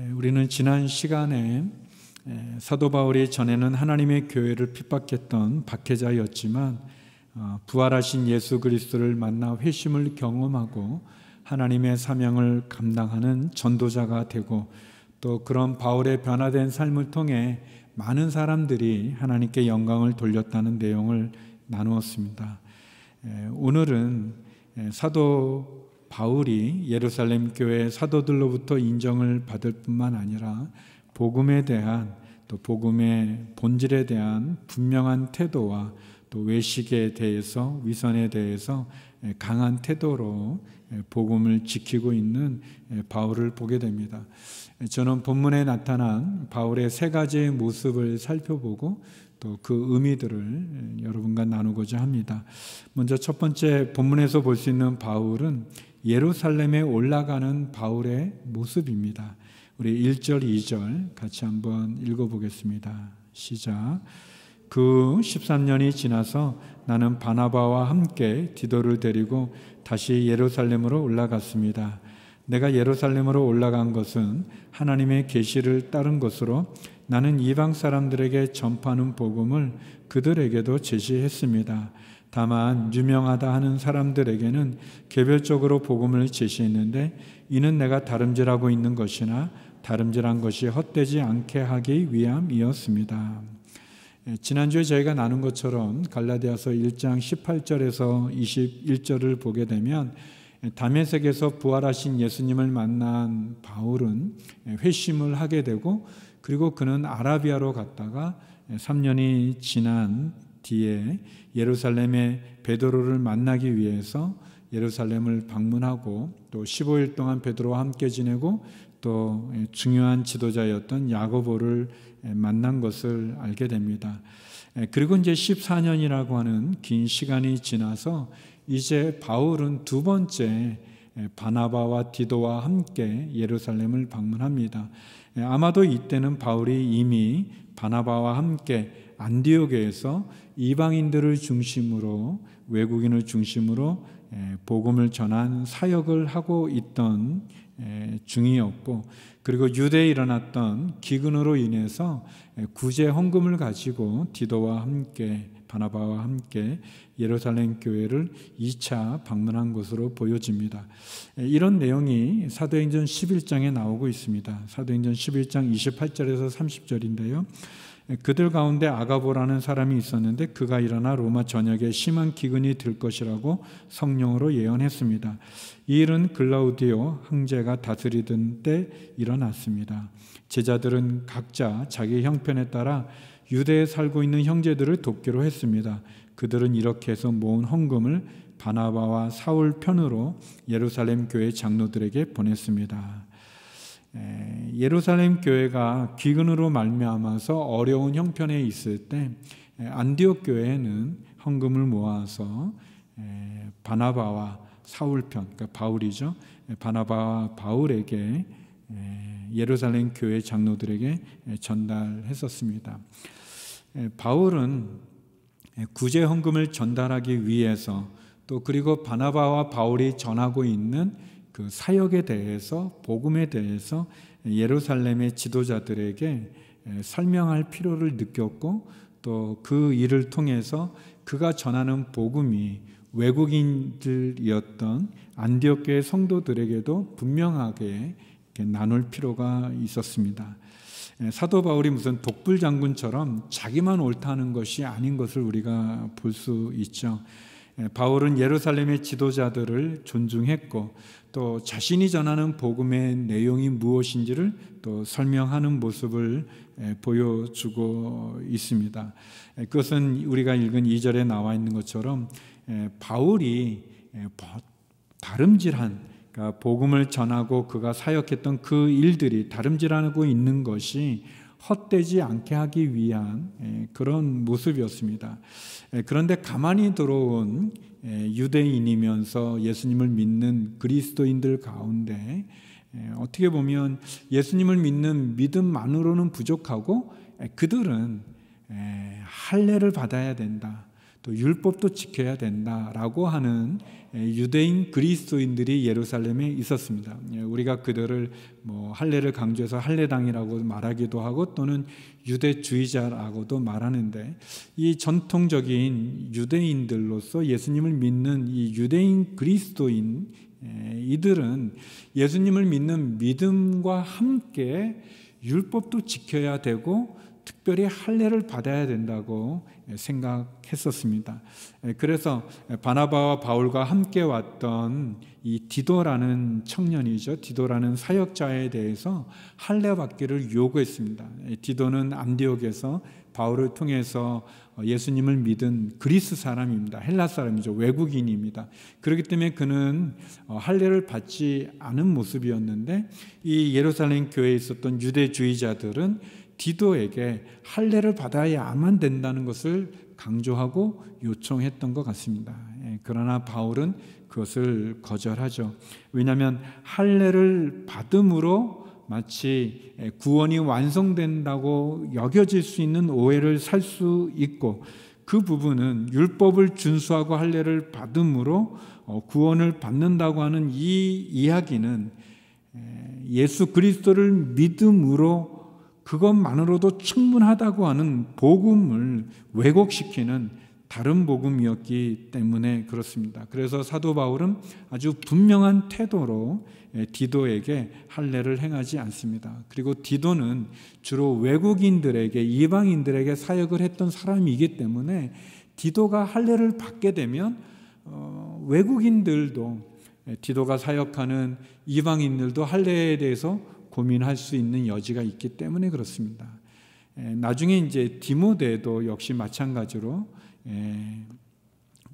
우리는 지난 시간에 사도 바울이 전에는 하나님의 교회를 핍박했던 박해자였지만 부활하신 예수 그리스도를 만나 회심을 경험하고 하나님의 사명을 감당하는 전도자가 되고, 또 그런 바울의 변화된 삶을 통해 많은 사람들이 하나님께 영광을 돌렸다는 내용을 나누었습니다. 오늘은 사도 바울이 예루살렘 교회 사도들로부터 인정을 받을 뿐만 아니라 복음에 대한, 또 복음의 본질에 대한 분명한 태도와 또 외식에 대해서, 위선에 대해서 강한 태도로 복음을 지키고 있는 바울을 보게 됩니다. 저는 본문에 나타난 바울의 세 가지의 모습을 살펴보고 또 그 의미들을 여러분과 나누고자 합니다. 먼저 첫 번째, 본문에서 볼 수 있는 바울은 예루살렘에 올라가는 바울의 모습입니다. 우리 1절, 2절 같이 한번 읽어보겠습니다. 시작. 그 13년이 지나서 나는 바나바와 함께 디도를 데리고 다시 예루살렘으로 올라갔습니다. 내가 예루살렘으로 올라간 것은 하나님의 계시를 따른 것으로 나는 이방 사람들에게 전파하는 복음을 그들에게도 제시했습니다. 다만 유명하다 하는 사람들에게는 개별적으로 복음을 제시했는데, 이는 내가 다름질하고 있는 것이나 다름질한 것이 헛되지 않게 하기 위함이었습니다. 지난주에 저희가 나눈 것처럼 갈라디아서 1장 18절에서 21절을 보게 되면 다메섹에서 부활하신 예수님을 만난 바울은 회심을 하게 되고, 그리고 그는 아라비아로 갔다가 3년이 지난 뒤에 예루살렘의 베드로를 만나기 위해서 예루살렘을 방문하고, 또 15일 동안 베드로와 함께 지내고, 또 중요한 지도자였던 야고보를 만난 것을 알게 됩니다. 그리고 이제 14년이라고 하는 긴 시간이 지나서 이제 바울은 두 번째 바나바와 디도와 함께 예루살렘을 방문합니다. 아마도 이때는 바울이 이미 바나바와 함께 안디옥에서 이방인들을 중심으로, 외국인을 중심으로 복음을 전한 사역을 하고 있던 중이었고, 그리고 유대에 일어났던 기근으로 인해서 구제 헌금을 가지고 디도와 함께, 바나바와 함께 예루살렘 교회를 2차 방문한 것으로 보여집니다. 이런 내용이 사도행전 11장에 나오고 있습니다. 사도행전 11장 28절에서 30절인데요. 그들 가운데 아가보라는 사람이 있었는데 그가 일어나 로마 전역에 심한 기근이 들 것이라고 성령으로 예언했습니다. 이 일은 글라우디오 황제가 다스리던 때 일어났습니다. 제자들은 각자 자기 형편에 따라 유대에 살고 있는 형제들을 돕기로 했습니다. 그들은 이렇게 해서 모은 헌금을 바나바와 사울 편으로 예루살렘 교회 장로들에게 보냈습니다. 예루살렘 교회가 기근으로 말미암아서 어려운 형편에 있을 때 안디옥 교회는 헌금을 모아서 바나바와 사울 편, 그러니까 바울이죠. 바나바와 바울에게, 예루살렘 교회 장로들에게 전달했었습니다. 바울은 구제 헌금을 전달하기 위해서, 또 그리고 바나바와 바울이 전하고 있는 그 사역에 대해서, 복음에 대해서 예루살렘의 지도자들에게 설명할 필요를 느꼈고, 또 그 일을 통해서 그가 전하는 복음이 외국인들이었던 안디옥 교회 성도들에게도 분명하게 나눌 필요가 있었습니다. 사도 바울이 무슨 독불 장군처럼 자기만 옳다는 것이 아닌 것을 우리가 볼 수 있죠. 바울은 예루살렘의 지도자들을 존중했고, 또 자신이 전하는 복음의 내용이 무엇인지를 또 설명하는 모습을 보여주고 있습니다. 그것은 우리가 읽은 2절에 나와 있는 것처럼 바울이 다름질한, 그러니까 복음을 전하고 그가 사역했던 그 일들이 다름질하고 있는 것이 헛되지 않게 하기 위한 그런 모습이었습니다. 그런데 가만히 들어온 유대인이면서 예수님을 믿는 그리스도인들 가운데 어떻게 보면 예수님을 믿는 믿음만으로는 부족하고, 그들은 할례를 받아야 된다, 또 율법도 지켜야 된다라고 하는 유대인 그리스도인들이 예루살렘에 있었습니다. 우리가 그들을 할례를 강조해서 할례당이라고 말하기도 하고 또는 유대주의자라고도 말하는데, 이 전통적인 유대인들로서 예수님을 믿는 이 유대인 그리스도인 이들은 예수님을 믿는 믿음과 함께 율법도 지켜야 되고 특별히 할례를 받아야 된다고 생각했었습니다. 그래서 바나바와 바울과 함께 왔던 이 디도라는 청년이죠. 디도라는 사역자에 대해서 할례 받기를 요구했습니다. 디도는 안디옥에서 바울을 통해서 예수님을 믿은 그리스 사람입니다. 헬라 사람이죠. 외국인입니다. 그렇기 때문에 그는 할례를 받지 않은 모습이었는데, 이 예루살렘 교회에 있었던 유대주의자들은 디도에게 할례를 받아야만 된다는 것을 강조하고 요청했던 것 같습니다. 그러나 바울은 그것을 거절하죠. 왜냐하면 할례를 받음으로 마치 구원이 완성된다고 여겨질 수 있는 오해를 살 수 있고, 그 부분은 율법을 준수하고 할례를 받음으로 구원을 받는다고 하는 이 이야기는 예수 그리스도를 믿음으로 그것만으로도 충분하다고 하는 복음을 왜곡시키는 다른 복음이었기 때문에 그렇습니다. 그래서 사도 바울은 아주 분명한 태도로 디도에게 할례를 행하지 않습니다. 그리고 디도는 주로 외국인들에게, 이방인들에게 사역을 했던 사람이기 때문에 디도가 할례를 받게 되면 외국인들도, 디도가 사역하는 이방인들도 할례에 대해서 고민할 수 있는 여지가 있기 때문에 그렇습니다. 나중에 이제 디모데도 역시 마찬가지로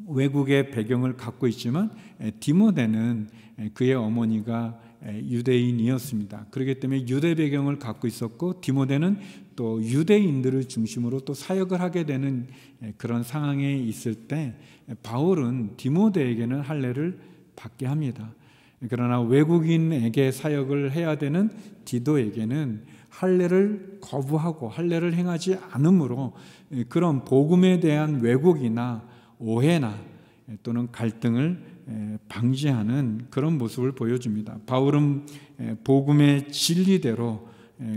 외국의 배경을 갖고 있지만 디모데는 그의 어머니가 유대인이었습니다. 그렇기 때문에 유대 배경을 갖고 있었고, 디모데는 또 유대인들을 중심으로 또 사역을 하게 되는 그런 상황에 있을 때 바울은 디모데에게는 할례를 받게 합니다. 그러나 외국인에게 사역을 해야 되는 디도에게는 할례를 거부하고 할례를 행하지 않으므로 그런 복음에 대한 왜곡이나 오해나 또는 갈등을 방지하는 그런 모습을 보여줍니다. 바울은 복음의 진리대로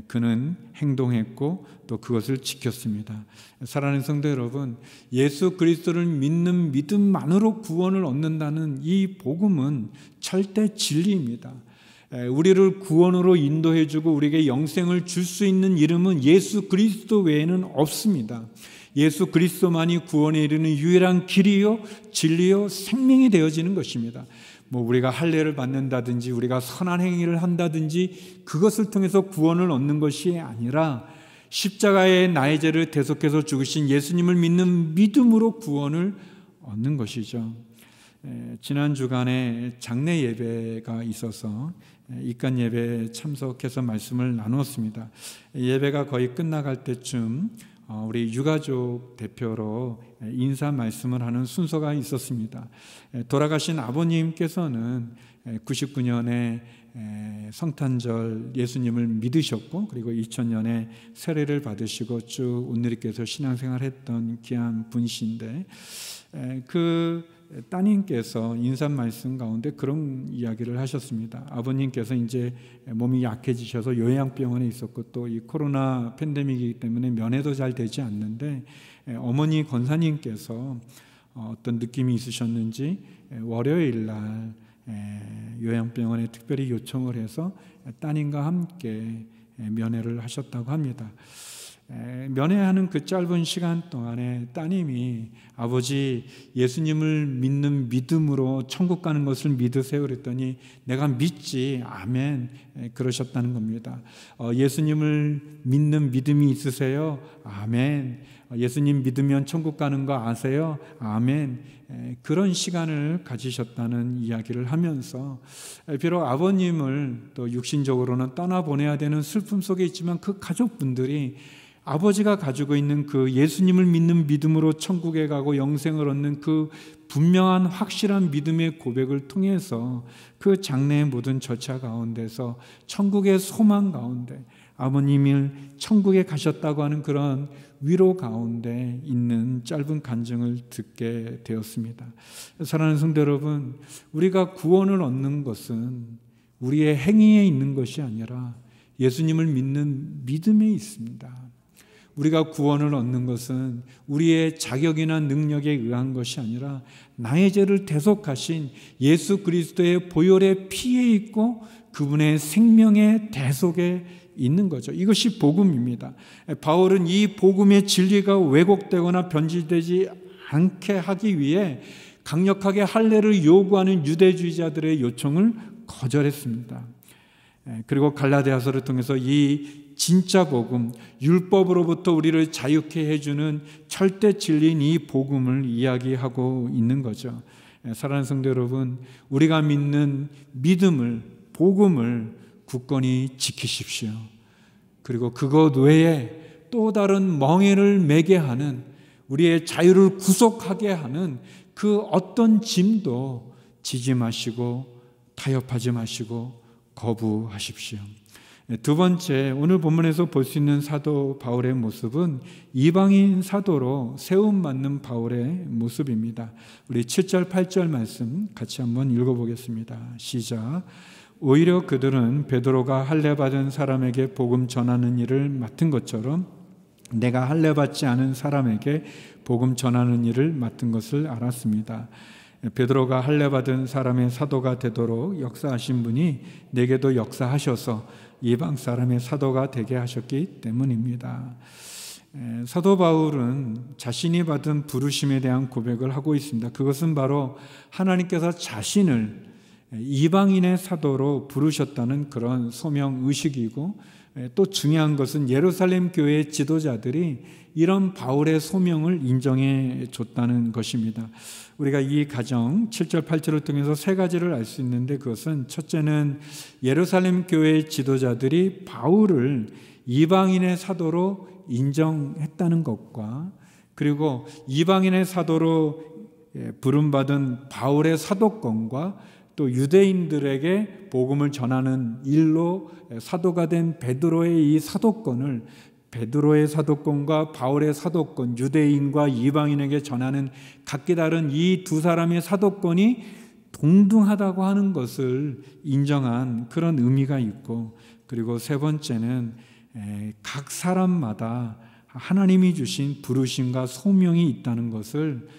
그는 행동했고 또 그것을 지켰습니다. 사랑하는 성도 여러분, 예수 그리스도를 믿는 믿음만으로 구원을 얻는다는 이 복음은 절대 진리입니다. 우리를 구원으로 인도해주고 우리에게 영생을 줄 수 있는 이름은 예수 그리스도 외에는 없습니다. 예수 그리스도만이 구원에 이르는 유일한 길이요 진리요 생명이 되어지는 것입니다. 우리가 할례를 받는다든지 우리가 선한 행위를 한다든지 그것을 통해서 구원을 얻는 것이 아니라 십자가에 나의 죄를 대속해서 죽으신 예수님을 믿는 믿음으로 구원을 얻는 것이죠. 지난 주간에 장례 예배가 있어서 입간 예배에 참석해서 말씀을 나누었습니다. 예배가 거의 끝나갈 때쯤 우리 유가족 대표로 인사 말씀을 하는 순서가 있었습니다. 돌아가신 아버님께서는 99년에 성탄절 예수님을 믿으셨고, 그리고 2000년에 세례를 받으시고 쭉 온누리교회에서 신앙생활했던 귀한 분이신데, 그 따님께서 인사 말씀 가운데 그런 이야기를 하셨습니다. 아버님께서 이제 몸이 약해지셔서 요양병원에 있었고 또 이 코로나 팬데믹이기 때문에 면회도 잘 되지 않는데, 어머니 권사님께서 어떤 느낌이 있으셨는지 월요일 날 요양병원에 특별히 요청을 해서 따님과 함께 면회를 하셨다고 합니다. 면회하는 그 짧은 시간 동안에 따님이 아버지 예수님을 믿는 믿음으로 천국 가는 것을 믿으세요 그랬더니 내가 믿지 아멘 그러셨다는 겁니다. 예수님을 믿는 믿음이 있으세요? 아멘. 예수님 믿으면 천국 가는 거 아세요? 아멘. 그런 시간을 가지셨다는 이야기를 하면서 비록 아버님을 또 육신적으로는 떠나보내야 되는 슬픔 속에 있지만 그 가족분들이 아버지가 가지고 있는 그 예수님을 믿는 믿음으로 천국에 가고 영생을 얻는 그 분명한 확실한 믿음의 고백을 통해서 그 장래의 모든 절차 가운데서 천국의 소망 가운데 아버님을 천국에 가셨다고 하는 그런 위로 가운데 있는 짧은 간증을 듣게 되었습니다. 사랑하는 성도 여러분, 우리가 구원을 얻는 것은 우리의 행위에 있는 것이 아니라 예수님을 믿는 믿음에 있습니다. 우리가 구원을 얻는 것은 우리의 자격이나 능력에 의한 것이 아니라 나의 죄를 대속하신 예수 그리스도의 보혈의 피에 있고 그분의 생명의 대속에 있는 거죠. 이것이 복음입니다. 바울은 이 복음의 진리가 왜곡되거나 변질되지 않게 하기 위해 강력하게 할례를 요구하는 유대주의자들의 요청을 거절했습니다. 그리고 갈라디아서를 통해서 이 진짜 복음, 율법으로부터 우리를 자유케 해주는 절대 진리인 이 복음을 이야기하고 있는 거죠. 사랑하는 성도 여러분, 우리가 믿는 믿음을, 복음을 굳건히 지키십시오. 그리고 그것 외에 또 다른 멍에를 매게 하는, 우리의 자유를 구속하게 하는 그 어떤 짐도 지지 마시고 타협하지 마시고 거부하십시오. 두 번째, 오늘 본문에서 볼 수 있는 사도 바울의 모습은 이방인 사도로 세움받는 바울의 모습입니다. 우리 7절 8절 말씀 같이 한번 읽어보겠습니다. 시작. 오히려 그들은 베드로가 할례받은 사람에게 복음 전하는 일을 맡은 것처럼 내가 할례받지 않은 사람에게 복음 전하는 일을 맡은 것을 알았습니다. 베드로가 할례받은 사람의 사도가 되도록 역사하신 분이 내게도 역사하셔서 이방 사람의 사도가 되게 하셨기 때문입니다. 사도 바울은 자신이 받은 부르심에 대한 고백을 하고 있습니다. 그것은 바로 하나님께서 자신을 이방인의 사도로 부르셨다는 그런 소명의식이고, 또 중요한 것은 예루살렘 교회의 지도자들이 이런 바울의 소명을 인정해 줬다는 것입니다. 우리가 이 가정 7절 8절을 통해서 세 가지를 알 수 있는데, 그것은 첫째는 예루살렘 교회의 지도자들이 바울을 이방인의 사도로 인정했다는 것과, 그리고 이방인의 사도로 부름받은 바울의 사도권과 또 유대인들에게 복음을 전하는 일로 사도가 된 베드로의 이 사도권을, 베드로의 사도권과 바울의 사도권, 유대인과 이방인에게 전하는 각기 다른 이 두 사람의 사도권이 동등하다고 하는 것을 인정한 그런 의미가 있고, 그리고 세 번째는 각 사람마다 하나님이 주신 부르심과 소명이 있다는 것을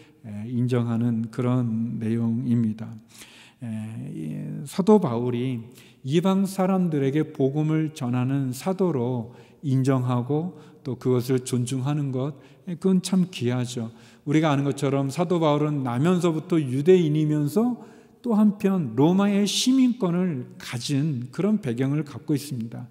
인정하는 그런 내용입니다. 사도 바울이 이방 사람들에게 복음을 전하는 사도로 인정하고 또 그것을 존중하는 것, 그건 참 귀하죠. 우리가 아는 것처럼 사도 바울은 나면서부터 유대인이면서 또 한편 로마의 시민권을 가진 그런 배경을 갖고 있습니다.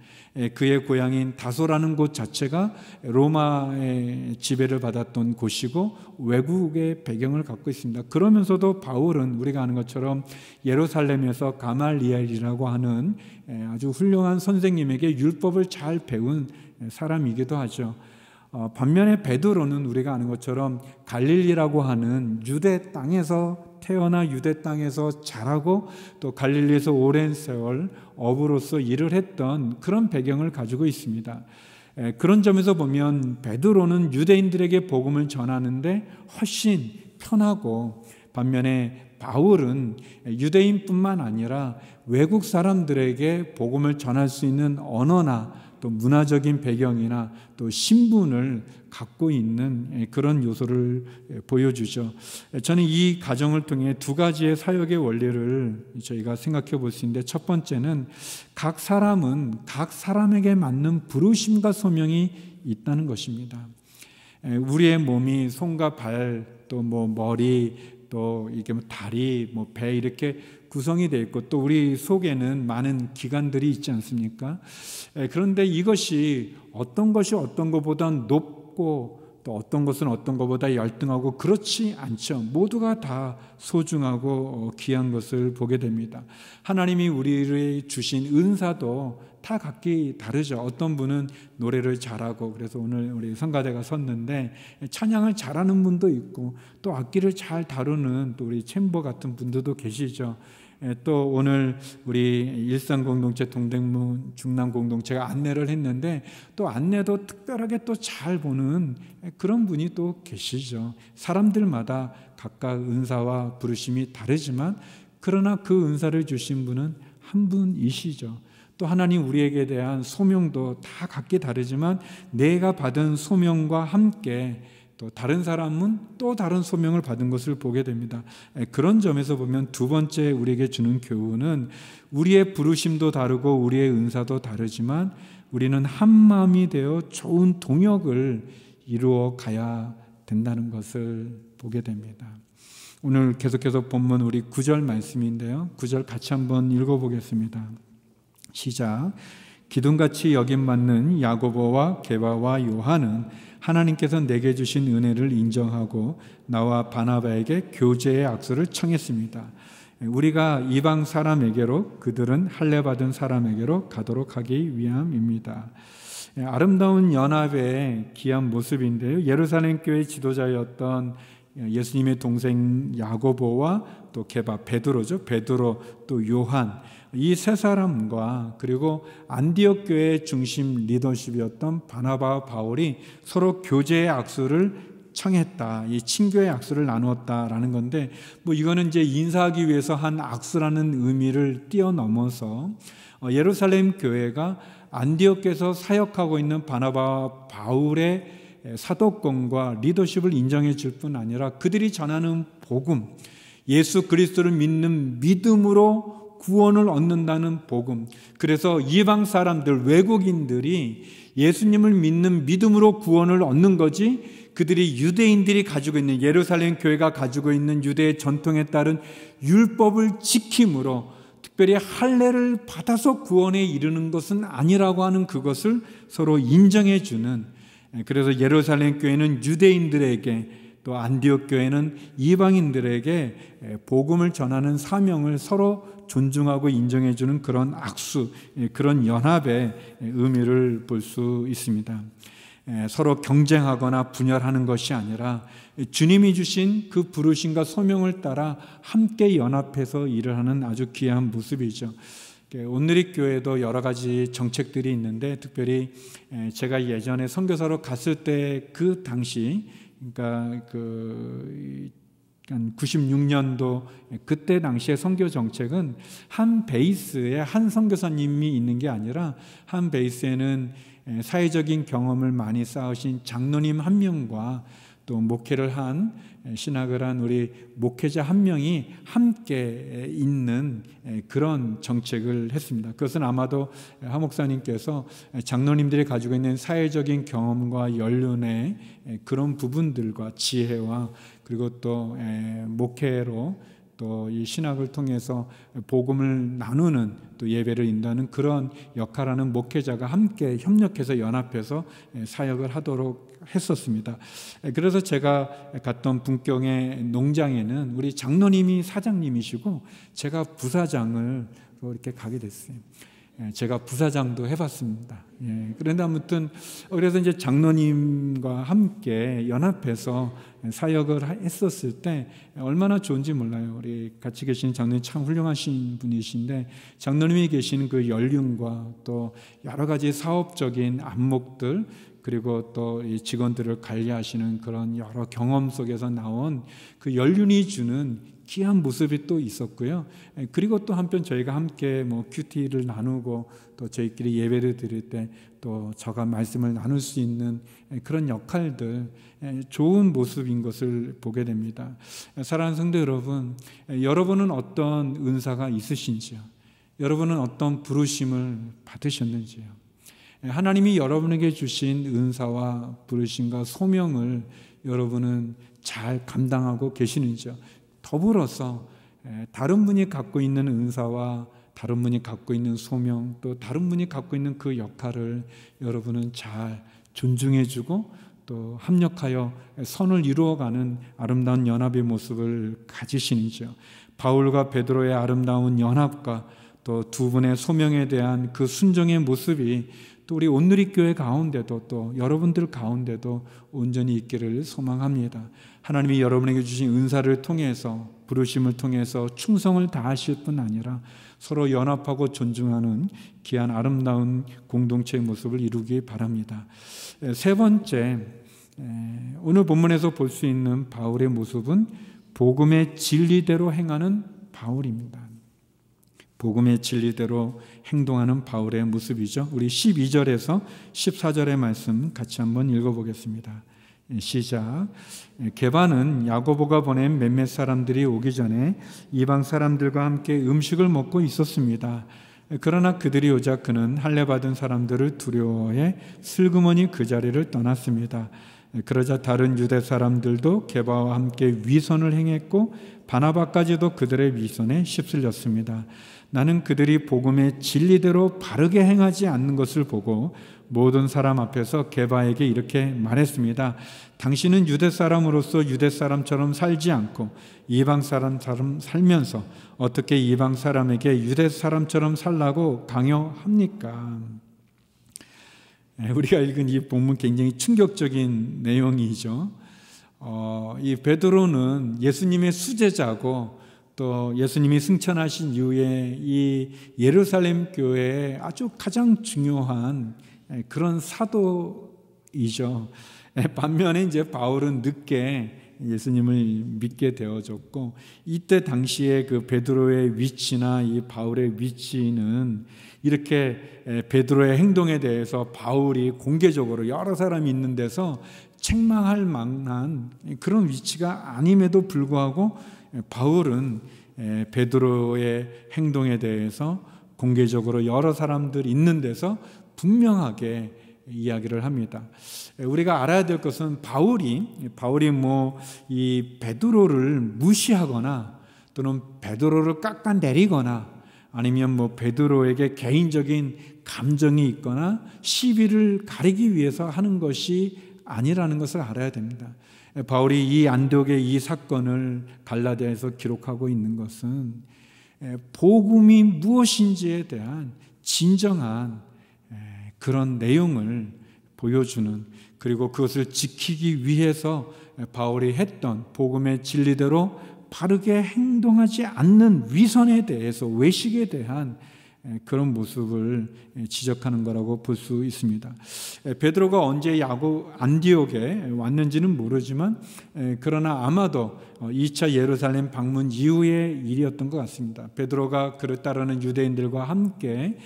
그의 고향인 다소라는 곳 자체가 로마의 지배를 받았던 곳이고 외국의 배경을 갖고 있습니다. 그러면서도 바울은 우리가 아는 것처럼 예루살렘에서 가말리엘이라고 하는 아주 훌륭한 선생님에게 율법을 잘 배운 사람이기도 하죠. 반면에 베드로는 우리가 아는 것처럼 갈릴리라고 하는 유대 땅에서 태어나 유대 땅에서 자라고 또 갈릴리에서 오랜 세월 어부로서 일을 했던 그런 배경을 가지고 있습니다. 그런 점에서 보면 베드로는 유대인들에게 복음을 전하는데 훨씬 편하고, 반면에 바울은 유대인뿐만 아니라 외국 사람들에게 복음을 전할 수 있는 언어나 또 문화적인 배경이나 또 신분을 갖고 있는 그런 요소를 보여주죠. 저는 이 가정을 통해 두 가지의 사역의 원리를 저희가 생각해 볼 수 있는데, 첫 번째는 각 사람은 각 사람에게 맞는 부르심과 소명이 있다는 것입니다. 우리의 몸이 손과 발, 또 머리, 또 이게 다리, 배 이렇게 구성이 되어 있고, 또 우리 속에는 많은 기관들이 있지 않습니까? 그런데 이것이 어떤 것이 어떤 것보다 높고 또 어떤 것은 어떤 것보다 열등하고 그렇지 않죠. 모두가 다 소중하고 귀한 것을 보게 됩니다. 하나님이 우리를 주신 은사도 다 각기 다르죠. 어떤 분은 노래를 잘하고, 그래서 오늘 우리 성가대가 섰는데 찬양을 잘하는 분도 있고, 또 악기를 잘 다루는 또 우리 챔버 같은 분들도 계시죠. 또 오늘 우리 일산공동체 동대문 중남공동체가 안내를 했는데 또 안내도 특별하게 또 잘 보는 그런 분이 또 계시죠. 사람들마다 각각 은사와 부르심이 다르지만 그러나 그 은사를 주신 분은 한 분이시죠. 또 하나님 우리에게 대한 소명도 다 각기 다르지만 내가 받은 소명과 함께 또 다른 사람은 또 다른 소명을 받은 것을 보게 됩니다. 그런 점에서 보면 두 번째 우리에게 주는 교훈은 우리의 부르심도 다르고 우리의 은사도 다르지만 우리는 한 마음이 되어 좋은 동역을 이루어 가야 된다는 것을 보게 됩니다. 오늘 계속해서 본문 우리 9절 말씀인데요. 9절 같이 한번 읽어보겠습니다. 시작. 기둥같이 여김받는 야고보와 게바와 요한은 하나님께서 내게 주신 은혜를 인정하고 나와 바나바에게 교제의 악수를 청했습니다. 우리가 이방 사람에게로 그들은 할례 받은 사람에게로 가도록 하기 위함입니다. 아름다운 연합의 귀한 모습인데요. 예루살렘 교회 지도자였던 예수님의 동생 야고보와 또 게바 베드로죠. 베드로 또 요한 이 세 사람과 그리고 안디옥 교회의 중심 리더십이었던 바나바와 바울이 서로 교제의 악수를 청했다. 이 친교의 악수를 나누었다라는 건데 이거는 이제 인사하기 위해서 한 악수라는 의미를 뛰어넘어서 예루살렘 교회가 안디옥에서 사역하고 있는 바나바와 바울의 사도권과 리더십을 인정해 줄 뿐 아니라 그들이 전하는 복음, 예수 그리스도를 믿는 믿음으로 구원을 얻는다는 복음. 그래서 이방 사람들, 외국인들이 예수님을 믿는 믿음으로 구원을 얻는 거지 그들이 유대인들이 가지고 있는 예루살렘 교회가 가지고 있는 유대의 전통에 따른 율법을 지킴으로 특별히 할례를 받아서 구원에 이르는 것은 아니라고 하는 그것을 서로 인정해 주는, 그래서 예루살렘 교회는 유대인들에게 또 안디옥 교회는 이방인들에게 복음을 전하는 사명을 서로 존중하고 인정해 주는 그런 악수, 그런 연합의 의미를 볼 수 있습니다. 서로 경쟁하거나 분열하는 것이 아니라 주님이 주신 그 부르심과 소명을 따라 함께 연합해서 일을 하는 아주 귀한 모습이죠. 온누리 교회도 여러 가지 정책들이 있는데 특별히 제가 예전에 선교사로 갔을 때 그 당시 그러니까 96년도 그때 당시의 선교 정책은 한 베이스에 한 선교사님이 있는 게 아니라 한 베이스에는 사회적인 경험을 많이 쌓으신 장로님 한 명과 또 목회를 한 신학을 한 우리 목회자 한 명이 함께 있는 그런 정책을 했습니다. 그것은 아마도 하 목사님께서 장로님들이 가지고 있는 사회적인 경험과 연륜의 그런 부분들과 지혜와 그리고 또 목회로 또 이 신학을 통해서 복음을 나누는 또 예배를 인도하는 그런 역할하는 목회자가 함께 협력해서 연합해서 사역을 하도록 했었습니다. 그래서 제가 갔던 분경의 농장에는 우리 장로님이 사장님이시고 제가 부사장을 이렇게 가게 됐어요. 제가 부사장도 해봤습니다. 그런데 아무튼 그래서 이제 장로님과 함께 연합해서 사역을 했었을 때 얼마나 좋은지 몰라요. 우리 같이 계신 장로님 참 훌륭하신 분이신데 장로님이 계시는 그 연륜과 또 여러 가지 사업적인 안목들 그리고 또 이 직원들을 관리하시는 그런 여러 경험 속에서 나온 그 연륜이 주는 귀한 모습이 또 있었고요. 그리고 또 한편 저희가 함께 큐티를 나누고 또 저희끼리 예배를 드릴 때 또 저가 말씀을 나눌 수 있는 그런 역할들, 좋은 모습인 것을 보게 됩니다. 사랑하는 성도 여러분, 여러분은 어떤 은사가 있으신지요? 여러분은 어떤 부르심을 받으셨는지요? 하나님이 여러분에게 주신 은사와 부르심과 소명을 여러분은 잘 감당하고 계시는지요? 더불어서 다른 분이 갖고 있는 은사와 다른 분이 갖고 있는 소명 또 다른 분이 갖고 있는 그 역할을 여러분은 잘 존중해주고 또 합력하여 선을 이루어가는 아름다운 연합의 모습을 가지시는지요. 바울과 베드로의 아름다운 연합과 또 두 분의 소명에 대한 그 순종의 모습이 또 우리 온누리교회 가운데도 또 여러분들 가운데도 온전히 있기를 소망합니다. 하나님이 여러분에게 주신 은사를 통해서, 부르심을 통해서 충성을 다하실 뿐 아니라 서로 연합하고 존중하는 귀한 아름다운 공동체의 모습을 이루기 바랍니다. 세 번째, 오늘 본문에서 볼 수 있는 바울의 모습은 복음의 진리대로 행하는 바울입니다. 복음의 진리대로 행동하는 바울의 모습이죠. 우리 12절에서 14절의 말씀 같이 한번 읽어보겠습니다. 시작. 게바는 야고보가 보낸 몇몇 사람들이 오기 전에 이방 사람들과 함께 음식을 먹고 있었습니다. 그러나 그들이 오자 그는 할례 받은 사람들을 두려워해 슬그머니 그 자리를 떠났습니다. 그러자 다른 유대 사람들도 게바와 함께 위선을 행했고 바나바까지도 그들의 위선에 휩쓸렸습니다. 나는 그들이 복음의 진리대로 바르게 행하지 않는 것을 보고 모든 사람 앞에서 게바에게 이렇게 말했습니다. 당신은 유대 사람으로서 유대 사람처럼 살지 않고 이방 사람처럼 살면서 어떻게 이방 사람에게 유대 사람처럼 살라고 강요합니까? 우리가 읽은 이 본문 굉장히 충격적인 내용이죠. 이 베드로는 예수님의 수제자고 또 예수님이 승천하신 이후에 이 예루살렘 교회의 아주 가장 중요한 그런 사도이죠. 반면에 이제 바울은 늦게 예수님을 믿게 되어졌고, 이때 당시에 그 베드로의 위치나 이 바울의 위치는 이렇게 베드로의 행동에 대해서 바울이 공개적으로 여러 사람이 있는 데서 책망할 만한 그런 위치가 아님에도 불구하고 바울은 베드로의 행동에 대해서 공개적으로 여러 사람들이 있는 데서 분명하게 이야기를 합니다. 우리가 알아야 될 것은 바울이 이 베드로를 무시하거나 또는 베드로를 깎아내리거나 아니면 베드로에게 개인적인 감정이 있거나 시비를 가리기 위해서 하는 것이 아니라는 것을 알아야 됩니다. 바울이 이 안디옥의 이 사건을 갈라디아에서 기록하고 있는 것은 복음이 무엇인지에 대한 진정한 그런 내용을 보여주는, 그리고 그것을 지키기 위해서 바울이 했던 복음의 진리대로 바르게 행동하지 않는 위선에 대해서, 외식에 대한 그런 모습을 지적하는 거라고 볼 수 있습니다. 베드로가 언제 안디옥에 왔는지는 모르지만 그러나 아마도 2차 예루살렘 방문 이후의 일이었던 것 같습니다. 베드로가 그를 따르는 유대인들과 함께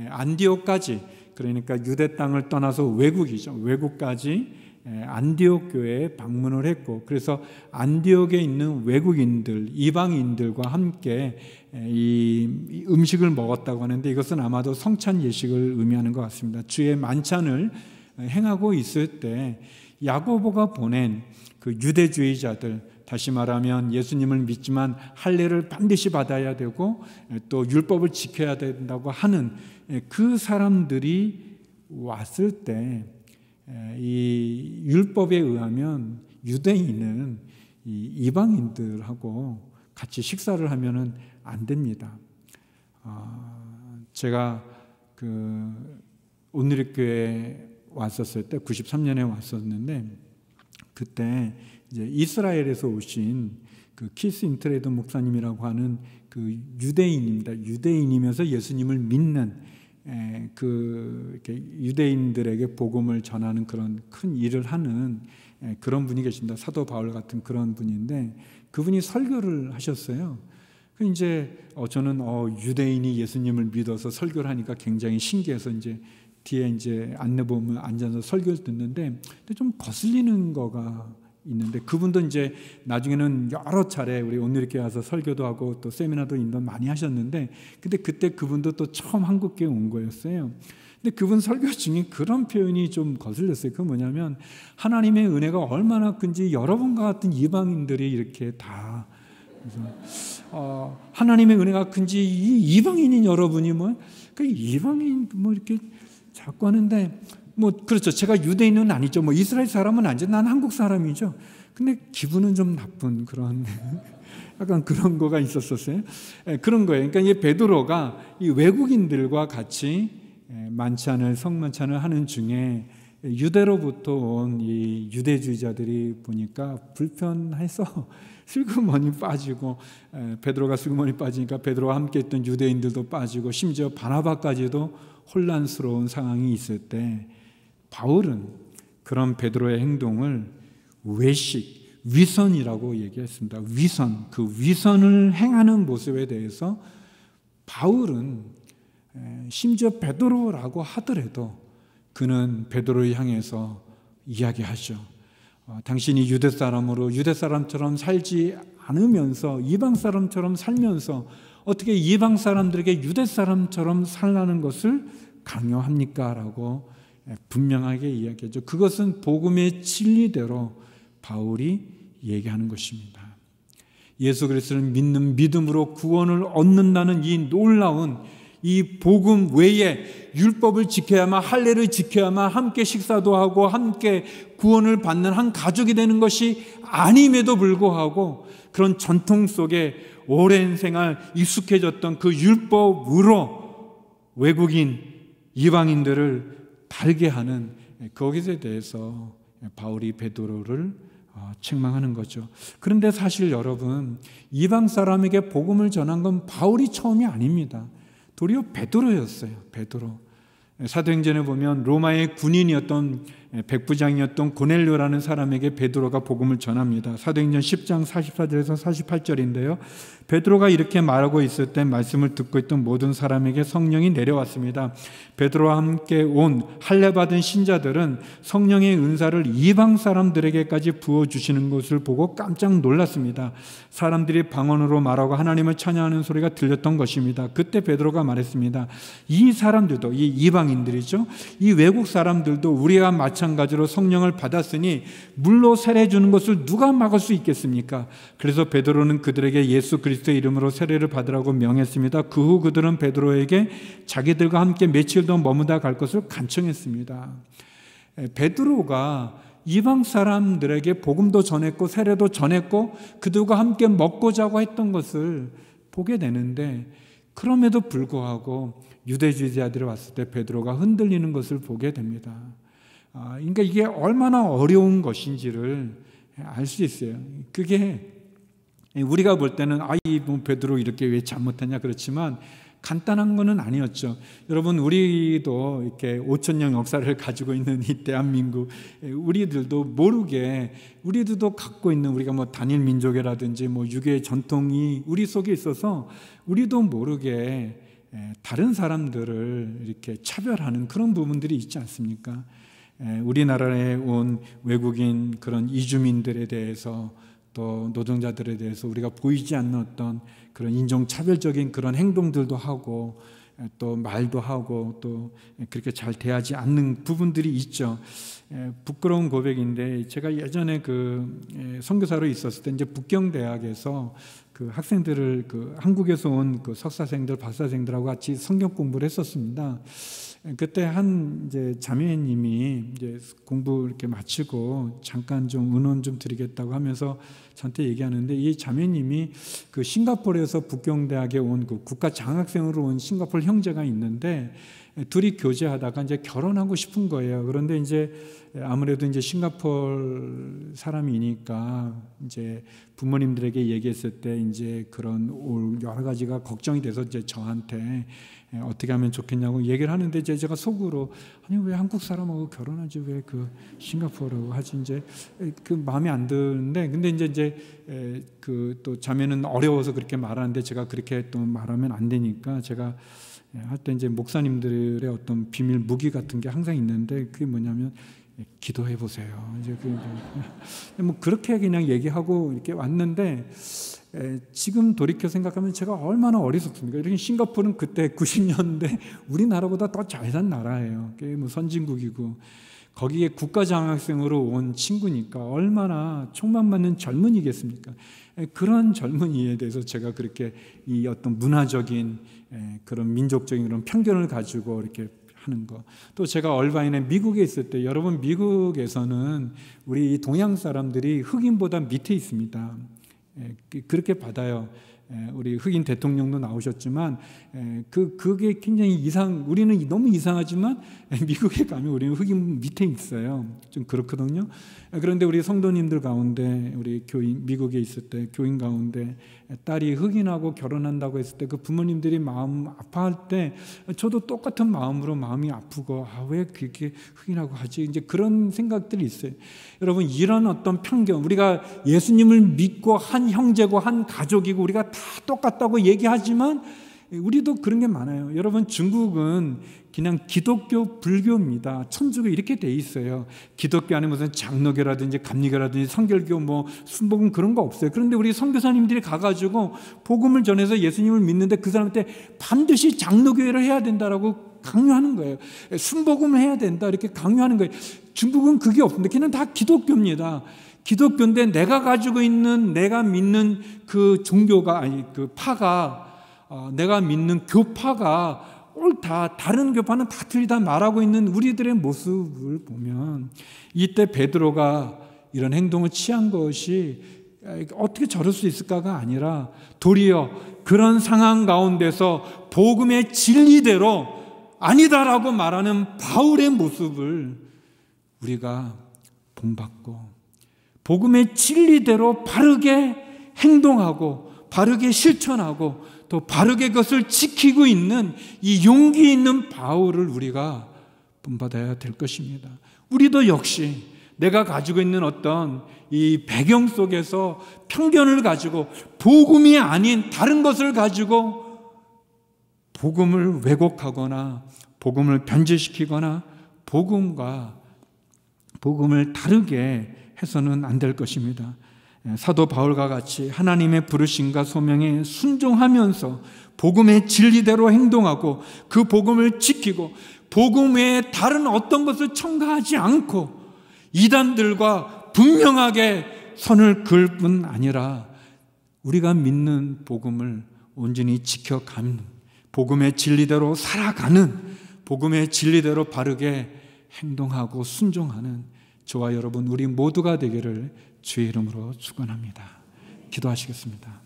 안디옥까지, 그러니까 유대 땅을 떠나서 외국까지 안디옥 교회에 방문을 했고, 그래서 안디옥에 있는 외국인들, 이방인들과 함께 이 음식을 먹었다고 하는데, 이것은 아마도 성찬 예식을 의미하는 것 같습니다. 주의 만찬을 행하고 있을 때 야고보가 보낸 그 유대주의자들, 다시 말하면 예수님을 믿지만 할례를 반드시 받아야 되고 또 율법을 지켜야 된다고 하는 그 사람들이 왔을 때, 이 율법에 의하면 유대인은 이 이방인들하고 같이 식사를 하면은 안 됩니다. 제가 그 온누리교회 왔었을 때 93년에 왔었는데, 그때 이제 이스라엘에서 오신 그 키스 인트레드 목사님이라고 하는 그 유대인입니다. 유대인이면서 예수님을 믿는 이렇게 유대인들에게 복음을 전하는 그런 큰 일을 하는 그런 분이 계십니다. 사도 바울 같은 그런 분인데, 그분이 설교를 하셨어요. 이제 저는 유대인이 예수님을 믿어서 설교를 하니까 굉장히 신기해서 이제 뒤에 이제 안내보면 앉아서 설교를 듣는데 좀 거슬리는 거가 있는데, 그분도 이제 나중에는 여러 차례 우리 온누리교회 와서 설교도 하고 또 세미나도 인도 많이 하셨는데, 근데 그때 그분도 또 처음 한국교회 온 거였어요. 근데 그분 설교 중에 그런 표현이 좀 거슬렸어요. 그건 뭐냐면, 하나님의 은혜가 얼마나 큰지 여러분과 같은 이방인들이 이렇게 다, 그래서 하나님의 은혜가 큰지 이 이방인인 여러분이 그 이방인 이렇게 자꾸 하는데, 그렇죠. 제가 유대인은 아니죠. 이스라엘 사람은 아니죠. 난 한국 사람이죠. 근데 기분은 좀 나쁜 그런 약간 그런 거가 있었었어요. 그런 거예요. 그러니까 이 베드로가 이 외국인들과 같이 만찬을 성만찬을 하는 중에 유대로부터 온 이 유대주의자들이 보니까 불편해서 슬그머니 빠지고, 베드로가 슬그머니 빠지니까 베드로와 함께 했던 유대인들도 빠지고 심지어 바나바까지도 혼란스러운 상황이 있을 때 바울은 그런 베드로의 행동을 외식, 위선이라고 얘기했습니다. 위선, 그 위선을 행하는 모습에 대해서 바울은 심지어 베드로라고 하더라도 그는 베드로를 향해서 이야기하죠. 당신이 유대 사람으로 유대 사람처럼 살지 않으면서 이방 사람처럼 살면서 어떻게 이방 사람들에게 유대 사람처럼 살라는 것을 강요합니까? 라고 분명하게 이야기하죠. 그것은 복음의 진리대로 바울이 얘기하는 것입니다. 예수 그리스도를 믿는 믿음으로 구원을 얻는다는 이 놀라운 이 복음 외에 율법을 지켜야만, 할례를 지켜야만 함께 식사도 하고 함께 구원을 받는 한 가족이 되는 것이 아님에도 불구하고 그런 전통 속에 오랜 생활 익숙해졌던 그 율법으로 외국인 이방인들을 달게 하는 그것에 대해서 바울이 베드로를 책망하는 거죠. 그런데 사실 여러분, 이방 사람에게 복음을 전한 건 바울이 처음이 아닙니다. 도리어 베드로였어요. 베드로. 사도행전에 보면 로마의 군인이었던 백부장이었던 고넬료라는 사람에게 베드로가 복음을 전합니다. 사도행전 10장 44절에서 48절인데요. 베드로가 이렇게 말하고 있을 때 말씀을 듣고 있던 모든 사람에게 성령이 내려왔습니다. 베드로와 함께 온 할례 받은 신자들은 성령의 은사를 이방 사람들에게까지 부어주시는 것을 보고 깜짝 놀랐습니다. 사람들이 방언으로 말하고 하나님을 찬양하는 소리가 들렸던 것입니다. 그때 베드로가 말했습니다. 이 사람들도, 이 이방인들이죠, 이 외국 사람들도 우리와 마찬가지로 성령을 받았으니 물로 세례 주는 것을 누가 막을 수 있겠습니까? 그래서 베드로는 그들에게 예수 그리스도의 이름으로 세례를 받으라고 명했습니다. 그 후 그들은 베드로에게 자기들과 함께 며칠 더 머무다 갈 것을 간청했습니다. 베드로가 이방 사람들에게 복음도 전했고 세례도 전했고 그들과 함께 먹고 자고 했던 것을 보게 되는데, 그럼에도 불구하고 유대주의자들이 왔을 때 베드로가 흔들리는 것을 보게 됩니다. 그러니까 이게 얼마나 어려운 것인지를 알 수 있어요. 그게 우리가 볼 때는 뭐 베드로 이렇게 왜 잘못했냐 그렇지만 간단한 거는 아니었죠. 여러분, 우리도 이렇게 5,000년 역사를 가지고 있는 이 대한민국, 우리들도 모르게 우리들도 갖고 있는 우리가 뭐 단일 민족이라든지 뭐 유교의 전통이 우리 속에 있어서 우리도 모르게 다른 사람들을 이렇게 차별하는 그런 부분들이 있지 않습니까? 우리나라에 온 외국인 그런 이주민들에 대해서 또 노동자들에 대해서 우리가 보이지 않는 어떤 그런 인종차별적인 그런 행동들도 하고 또 말도 하고 또 그렇게 잘 대하지 않는 부분들이 있죠. 부끄러운 고백인데, 제가 예전에 그 선교사로 있었을 때 이제 북경대학에서 그 학생들을 그 한국에서 온 그 석사생들, 박사생들하고 같이 성경 공부를 했었습니다. 그때 한 이제 자매님이 이제 공부 이렇게 마치고 잠깐 좀 은원 좀 드리겠다고 하면서 저한테 얘기하는데, 이 자매님이 그 싱가포르에서 북경대학에 온 그 국가 장학생으로 온 싱가포르 형제가 있는데 둘이 교제하다가 이제 결혼하고 싶은 거예요. 그런데 이제 아무래도 이제 싱가포르 사람이니까 이제 부모님들에게 얘기했을 때 이제 그런 여러 가지가 걱정이 돼서 이제 저한테 어떻게 하면 좋겠냐고 얘기를 하는데, 제가 속으로 아니 왜 한국 사람하고 결혼하지, 왜 그 싱가포르 하지, 이제 그 마음에 안 드는데, 근데 이제 그 또 자매는 어려워서 그렇게 말하는데 제가 그렇게 또 말하면 안 되니까 제가 할 때 이제 목사님들의 어떤 비밀 무기 같은 게 항상 있는데, 그게 뭐냐면 기도해 보세요. 이제 뭐 그렇게 그냥 얘기하고 이렇게 왔는데, 지금 돌이켜 생각하면 제가 얼마나 어리석습니까? 이렇게 싱가포르는 그때 90년대 우리나라보다 더 잘 산 나라예요. 뭐 선진국이고 거기에 국가장학생으로 온 친구니까 얼마나 촉망받는 젊은이겠습니까? 그런 젊은이에 대해서 제가 그렇게 이 어떤 문화적인 그런 민족적인 그런 편견을 가지고 이렇게 하는 거. 또 제가 얼바인에 미국에 있을 때, 여러분 미국에서는 우리 동양 사람들이 흑인보다 밑에 있습니다. 그렇게 받아요. 우리 흑인 대통령도 나오셨지만 그게 굉장히 우리는 너무 이상하지만 미국에 가면 우리는 흑인 밑에 있어요. 좀 그렇거든요. 그런데 우리 성도님들 가운데 우리 미국에 있을 때 교인 가운데 딸이 흑인하고 결혼한다고 했을 때 그 부모님들이 마음 아파할 때 저도 똑같은 마음으로 마음이 아프고 왜 그렇게 흑인하고 하지? 이제 그런 생각들이 있어요. 여러분, 이런 어떤 편견, 우리가 예수님을 믿고 한 형제고 한 가족이고 우리가 다 똑같다고 얘기하지만 우리도 그런 게 많아요. 여러분, 중국은 그냥 기독교, 불교입니다. 천주교 이렇게 돼 있어요. 기독교 안에 무슨 장로교라든지 감리교라든지 성결교, 순복음 그런 거 없어요. 그런데 우리 선교사님들이 가가지고 복음을 전해서 예수님을 믿는데 그 사람한테 반드시 장로교회를 해야 된다라고 강요하는 거예요. 순복음을 해야 된다 이렇게 강요하는 거예요. 중국은 그게 없습니다. 그냥 다 기독교입니다. 기독교인데 내가 가지고 있는 내가 믿는 그 종교가 그 파가 내가 믿는 교파가 옳다, 다른 교파는 다 틀리다 말하고 있는 우리들의 모습을 보면 이때 베드로가 이런 행동을 취한 것이 어떻게 저럴 수 있을까가 아니라 도리어 그런 상황 가운데서 복음의 진리대로 아니다라고 말하는 바울의 모습을 우리가 본받고 복음의 진리대로 바르게 행동하고 바르게 실천하고 또 바르게 그것을 지키고 있는 이 용기 있는 바울을 우리가 본받아야 될 것입니다. 우리도 역시 내가 가지고 있는 어떤 이 배경 속에서 편견을 가지고 복음이 아닌 다른 것을 가지고 복음을 왜곡하거나 복음을 변질시키거나 복음을 다르게 해서는 안 될 것입니다. 사도 바울과 같이 하나님의 부르심과 소명에 순종하면서 복음의 진리대로 행동하고 그 복음을 지키고 복음 외에 다른 어떤 것을 첨가하지 않고 이단들과 분명하게 선을 그을 뿐 아니라 우리가 믿는 복음을 온전히 지켜가는 복음의 진리대로 살아가는 복음의 진리대로 바르게 행동하고 순종하는 저와 여러분 우리 모두가 되기를 주의 이름으로 축원합니다. 기도하시겠습니다.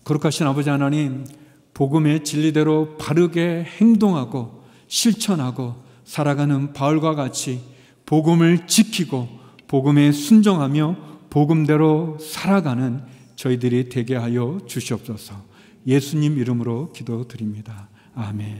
거룩하신 아버지 하나님, 복음의 진리대로 바르게 행동하고 실천하고 살아가는 바울과 같이 복음을 지키고 복음에 순종하며 복음대로 살아가는 저희들이 되게 하여 주시옵소서. 예수님 이름으로 기도드립니다. 아멘.